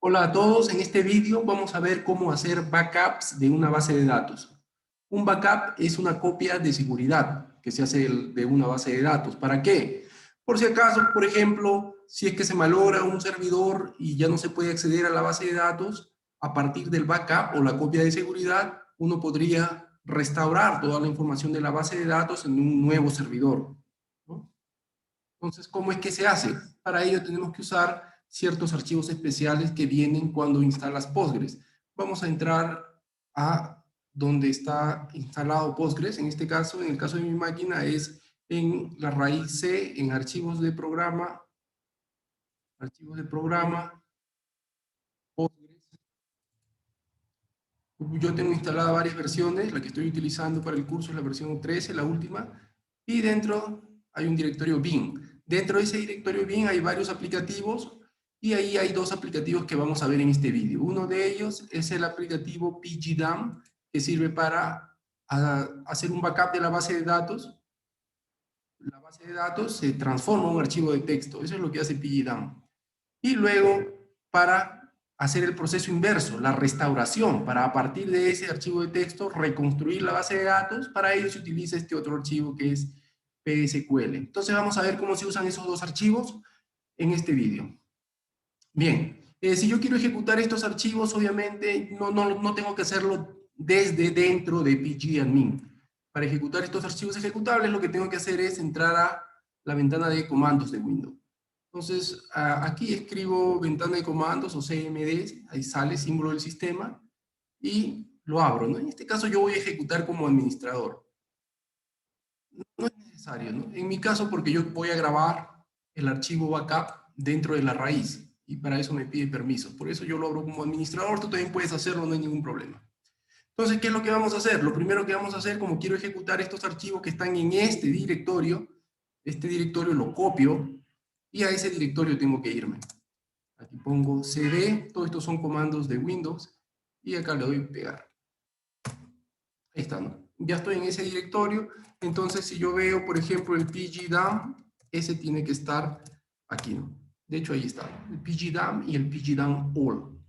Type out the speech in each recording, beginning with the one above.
Hola a todos, en este vídeo vamos a ver cómo hacer backups de una base de datos. Un backup es una copia de seguridad que se hace de una base de datos. ¿Para qué? Por si acaso, por ejemplo, si es que se malogra un servidor y ya no se puede acceder a la base de datos, a partir del backup o la copia de seguridad, uno podría restaurar toda la información de la base de datos en un nuevo servidor, ¿no? Entonces, ¿cómo es que se hace? Para ello tenemos que usar ciertos archivos especiales que vienen cuando instalas Postgres. Vamos a entrar a donde está instalado Postgres. En este caso, en el caso de mi máquina, es en la raíz C, en archivos de programa, Postgres. Yo tengo instaladas varias versiones, la que estoy utilizando para el curso es la versión 13, la última, y dentro hay un directorio bin. Dentro de ese directorio bin hay varios aplicativos, y ahí hay dos aplicativos que vamos a ver en este vídeo. Uno de ellos es el aplicativo pgdump, que sirve para hacer un backup de la base de datos. La base de datos se transforma en un archivo de texto, eso es lo que hace pgdump. Y luego, para hacer el proceso inverso, la restauración, para a partir de ese archivo de texto reconstruir la base de datos, para ello se utiliza este otro archivo que es PSQL. Entonces vamos a ver cómo se usan esos dos archivos en este vídeo. Bien, si yo quiero ejecutar estos archivos, obviamente no tengo que hacerlo desde dentro de pgadmin. Para ejecutar estos archivos ejecutables, lo que tengo que hacer es entrar a la ventana de comandos de Windows. Entonces, aquí escribo ventana de comandos o CMD, ahí sale símbolo del sistema, y lo abro, ¿no? En este caso yo voy a ejecutar como administrador. No es necesario, ¿no? En mi caso, porque yo voy a grabar el archivo backup dentro de la raíz, y para eso me pide permiso. Por eso yo lo abro como administrador, tú también puedes hacerlo, no hay ningún problema. Entonces, ¿qué es lo que vamos a hacer? Lo primero que vamos a hacer, como quiero ejecutar estos archivos que están en este directorio lo copio, y a ese directorio tengo que irme. Aquí pongo cd, todos estos son comandos de Windows, y acá le doy pegar. Ahí está, ¿no? Ya estoy en ese directorio, entonces si yo veo, por ejemplo, el pgdump, ese tiene que estar aquí, ¿no? De hecho, ahí está, el pgdump y el pgdump all.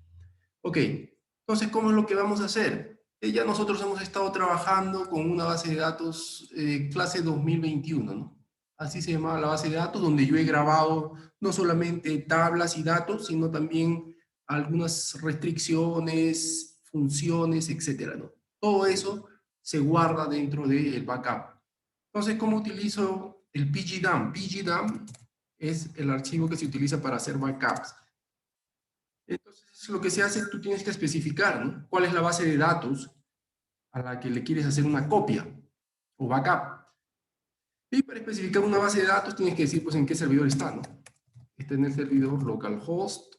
Ok, entonces, ¿cómo es lo que vamos a hacer? Ya nosotros hemos estado trabajando con una base de datos clase 2021, ¿no? Así se llamaba la base de datos, donde yo he grabado no solamente tablas y datos, sino también algunas restricciones, funciones, etcétera, ¿no? Todo eso se guarda dentro del backup. Entonces, ¿cómo utilizo el pgdump? Pgdump es el archivo que se utiliza para hacer backups. Entonces, lo que se hace es que tú tienes que especificar, ¿no?, cuál es la base de datos a la que le quieres hacer una copia o backup. Y para especificar una base de datos tienes que decir, pues, en qué servidor está, ¿no? Está en el servidor localhost.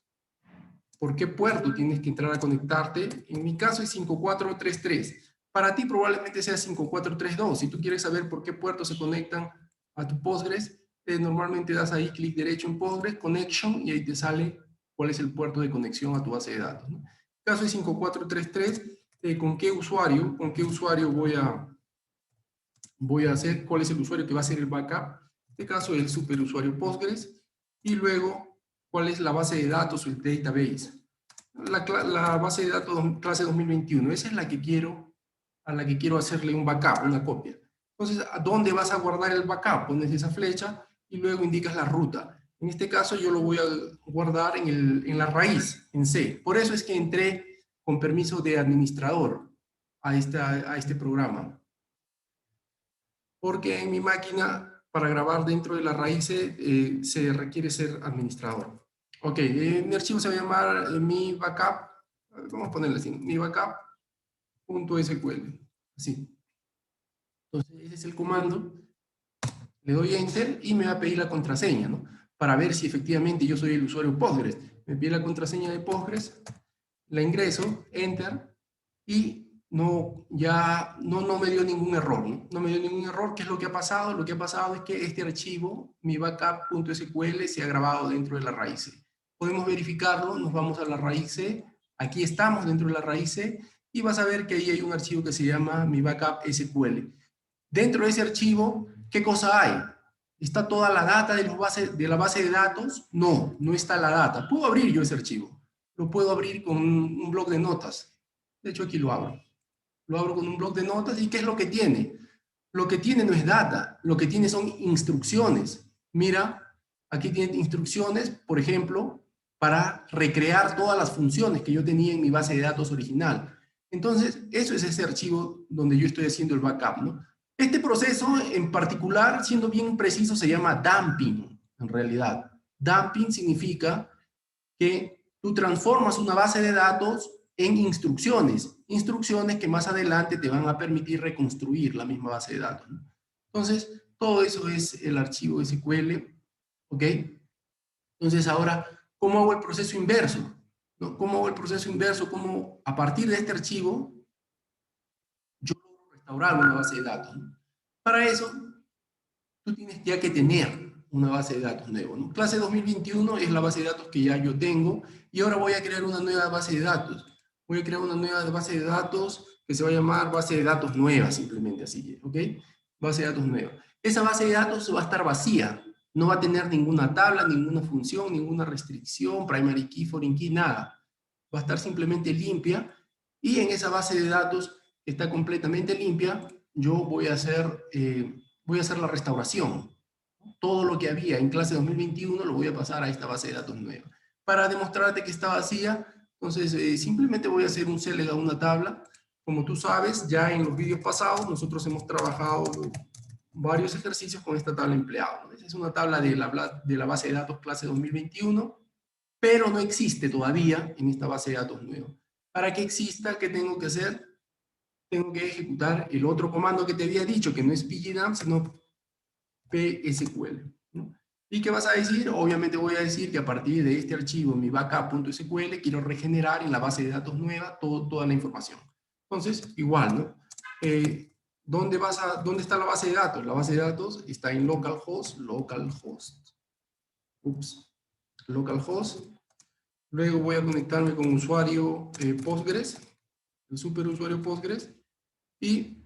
¿Por qué puerto tienes que entrar a conectarte? En mi caso es 5433. Para ti probablemente sea 5432. Si tú quieres saber por qué puertos se conectan a tu Postgres, normalmente das ahí clic derecho en Postgres, Connection, y ahí te sale cuál es el puerto de conexión a tu base de datos, ¿no? En el caso es 5433. ¿Con qué usuario? ¿Con qué usuario voy a hacer? ¿Cuál es el usuario que va a hacer el backup? En este caso el superusuario Postgres. Y luego, ¿cuál es la base de datos o el database? La base de datos clase 2021, esa es la que quiero, a la que quiero hacerle un backup, una copia. Entonces, ¿a dónde vas a guardar el backup? Pones esa flecha y luego indicas la ruta. En este caso yo lo voy a guardar en la raíz, en C. Por eso es que entré con permiso de administrador a este programa. Porque en mi máquina, para grabar dentro de la raíz C, se requiere ser administrador. Ok, mi archivo se va a llamar mi backup, vamos a ponerle así, mi backup.sql, así. Entonces ese es el comando, le doy Enter y me va a pedir la contraseña, ¿no? Para ver si efectivamente yo soy el usuario Postgres. Me pide la contraseña de Postgres, la ingreso, Enter, y ya no me dio ningún error, ¿no? No me dio ningún error. ¿Qué es lo que ha pasado? Lo que ha pasado es que este archivo, mi backup.sql, se ha grabado dentro de la raíz C. Podemos verificarlo, nos vamos a la raíz C, aquí estamos dentro de la raíz C, y vas a ver que ahí hay un archivo que se llama mi backup SQL. Dentro de ese archivo, ¿qué cosa hay? ¿Está toda la data de la base de datos? No, no está la data. ¿Puedo abrir yo ese archivo? lo puedo abrir con un bloc de notas. De hecho, aquí lo abro. Lo abro con un bloc de notas, ¿y qué es lo que tiene? Lo que tiene no es data, lo que tiene son instrucciones. Mira, aquí tiene instrucciones, por ejemplo, para recrear todas las funciones que yo tenía en mi base de datos original. Entonces, eso es ese archivo donde yo estoy haciendo el backup, ¿no? Este proceso en particular, siendo bien preciso, se llama dumping, en realidad. Dumping significa que tú transformas una base de datos en instrucciones, instrucciones que más adelante te van a permitir reconstruir la misma base de datos, ¿no? Entonces, todo eso es el archivo SQL, ¿ok? Entonces, ahora, ¿cómo hago el proceso inverso? ¿No? ¿Cómo hago el proceso inverso? ¿Cómo a partir de este archivo yo logro restaurar una base de datos, ¿no? Para eso, tú tienes ya que tener una base de datos nueva, ¿no? Clase 2021 es la base de datos que ya yo tengo y ahora voy a crear una nueva base de datos. Voy a crear una nueva base de datos que se va a llamar base de datos nueva, simplemente así, ¿ok? Base de datos nueva. Esa base de datos va a estar vacía, no va a tener ninguna tabla, ninguna función, ninguna restricción, primary key, foreign key, nada. Va a estar simplemente limpia y en esa base de datos que está completamente limpia, yo voy a hacer la restauración. Todo lo que había en clase 2021 lo voy a pasar a esta base de datos nueva. Para demostrarte que está vacía, entonces simplemente voy a hacer un select a una tabla. Como tú sabes, ya en los vídeos pasados nosotros hemos trabajado varios ejercicios con esta tabla empleado. Esa es una tabla de la base de datos clase 2021, pero no existe todavía en esta base de datos nueva. Para que exista, ¿qué tengo que hacer? Tengo que ejecutar el otro comando que te había dicho, que no es pgdump, sino psql, ¿no? ¿Y qué vas a decir? Obviamente voy a decir que a partir de este archivo, mi backup.sql, quiero regenerar en la base de datos nueva toda la información. Entonces, igual, ¿no? ¿Dónde está la base de datos? La base de datos está en localhost, localhost. Luego voy a conectarme con usuario Postgres, el superusuario Postgres, y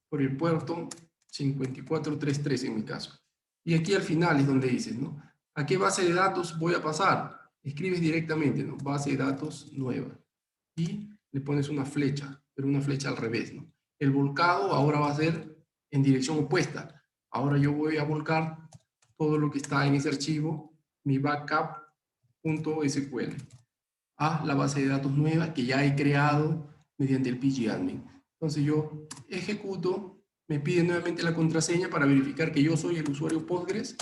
por el puerto 5433 en mi caso. Y aquí al final es donde dices, ¿no? ¿A qué base de datos voy a pasar? Escribes directamente, ¿no? Base de datos nueva. Y le pones una flecha, pero una flecha al revés, ¿no? El volcado ahora va a ser en dirección opuesta. Ahora yo voy a volcar todo lo que está en ese archivo, mi backup.sql, a la base de datos nueva que ya he creado mediante el pgadmin. Entonces yo ejecuto, me pide nuevamente la contraseña para verificar que yo soy el usuario Postgres,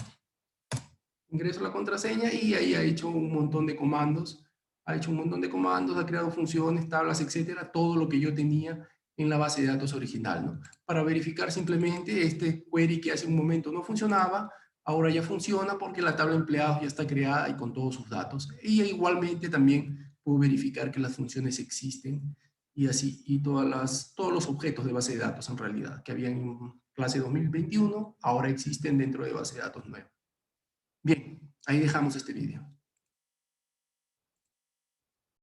ingreso la contraseña y ahí ha hecho un montón de comandos, ha creado funciones, tablas, etcétera, todo lo que yo tenía en la base de datos original, ¿no? Para verificar simplemente este query que hace un momento no funcionaba, ahora ya funciona porque la tabla de empleados ya está creada y con todos sus datos. Y igualmente también puedo verificar que las funciones existen y así, y todos los objetos de base de datos en realidad que habían en clase 2021 ahora existen dentro de base de datos nueva. Bien, ahí dejamos este vídeo.